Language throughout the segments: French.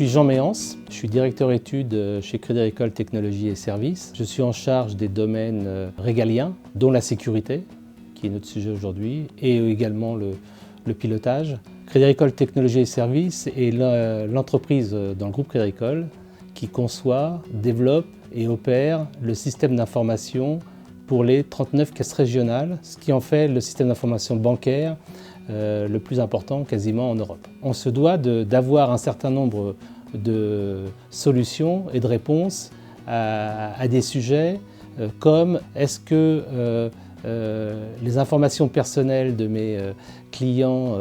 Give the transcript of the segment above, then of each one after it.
suis Jean Méance, je suis directeur études chez Crédit Agricole Technologies et Services. Je suis en charge des domaines régaliens, dont la sécurité, qui est notre sujet aujourd'hui, et également le pilotage. Crédit Agricole Technologies et Services est l'entreprise dans le groupe Crédit Agricole qui conçoit, développe et opère le système d'information pour les 39 caisses régionales, ce qui en fait le système d'information bancaire le plus important quasiment en Europe. On se doit d'avoir un certain nombre de solutions et de réponses à des sujets comme est-ce que les informations personnelles de mes clients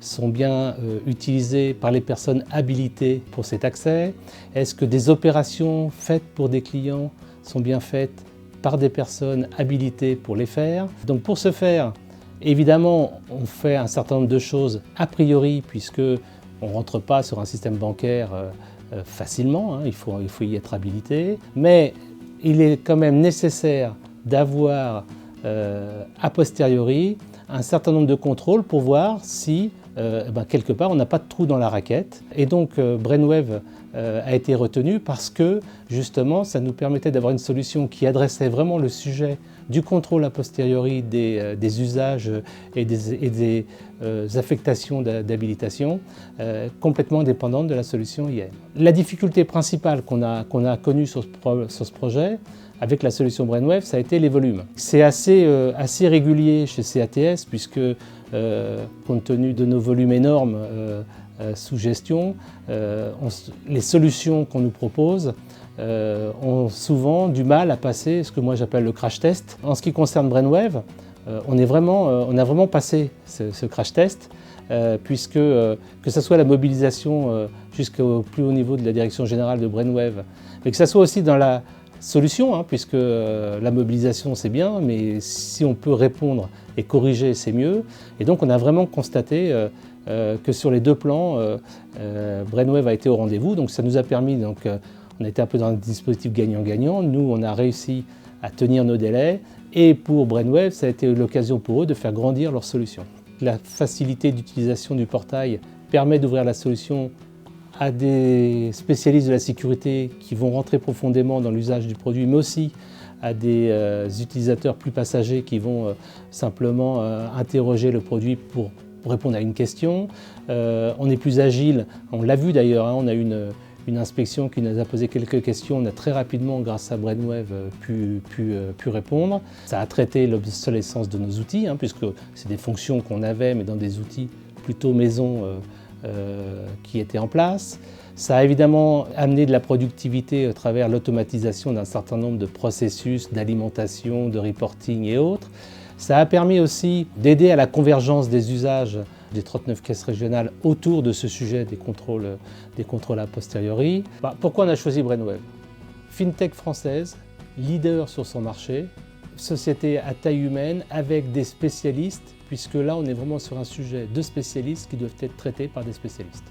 sont bien utilisées par les personnes habilitées pour cet accès? Est-ce que des opérations faites pour des clients sont bien faites par des personnes habilitées pour les faire? Donc pour ce faire, évidemment, on fait un certain nombre de choses a priori puisque on ne rentre pas sur un système bancaire facilement, il faut y être habilité, mais il est quand même nécessaire d'avoir a posteriori un certain nombre de contrôles pour voir si quelque part on n'a pas de trou dans la raquette. Et donc Brainwave a été retenu parce que justement ça nous permettait d'avoir une solution qui adressait vraiment le sujet du contrôle a posteriori des usages et des affectations d'habilitation complètement indépendantes de la solution IAM. La difficulté principale qu'on a connue sur ce projet avec la solution Brainwave, ça a été les volumes. C'est assez régulier chez CATS puisque compte tenu de nos volumes énormes sous gestion, les solutions qu'on nous propose ont souvent du mal à passer ce que moi j'appelle le crash test. En ce qui concerne Brainwave, on a vraiment passé ce crash test puisque que ce soit la mobilisation jusqu'au plus haut niveau de la direction générale de Brainwave, mais que ce soit aussi dans la solution, puisque la mobilisation c'est bien, mais si on peut répondre et corriger c'est mieux. Et donc on a vraiment constaté que sur les deux plans, Brainwave a été au rendez-vous, donc ça nous a permis, on était un peu dans un dispositif gagnant-gagnant, nous on a réussi à tenir nos délais, et pour Brainwave ça a été l'occasion pour eux de faire grandir leur solution. La facilité d'utilisation du portail permet d'ouvrir la solution à des spécialistes de la sécurité qui vont rentrer profondément dans l'usage du produit, mais aussi à des utilisateurs plus passagers qui vont simplement interroger le produit pour répondre à une question. On est plus agile, on l'a vu d'ailleurs, on a eu une inspection qui nous a posé quelques questions, on a très rapidement, grâce à Brainwave, pu répondre. Ça a traité l'obsolescence de nos outils, puisque c'est des fonctions qu'on avait, mais dans des outils plutôt maison qui étaient en place. Ça a évidemment amené de la productivité à travers l'automatisation d'un certain nombre de processus d'alimentation, de reporting et autres. Ça a permis aussi d'aider à la convergence des usages des 39 caisses régionales autour de ce sujet des contrôles a posteriori. Pourquoi on a choisi Brainwave? Fintech française, leader sur son marché, société à taille humaine avec des spécialistes, puisque là on est vraiment sur un sujet de spécialistes qui doivent être traités par des spécialistes.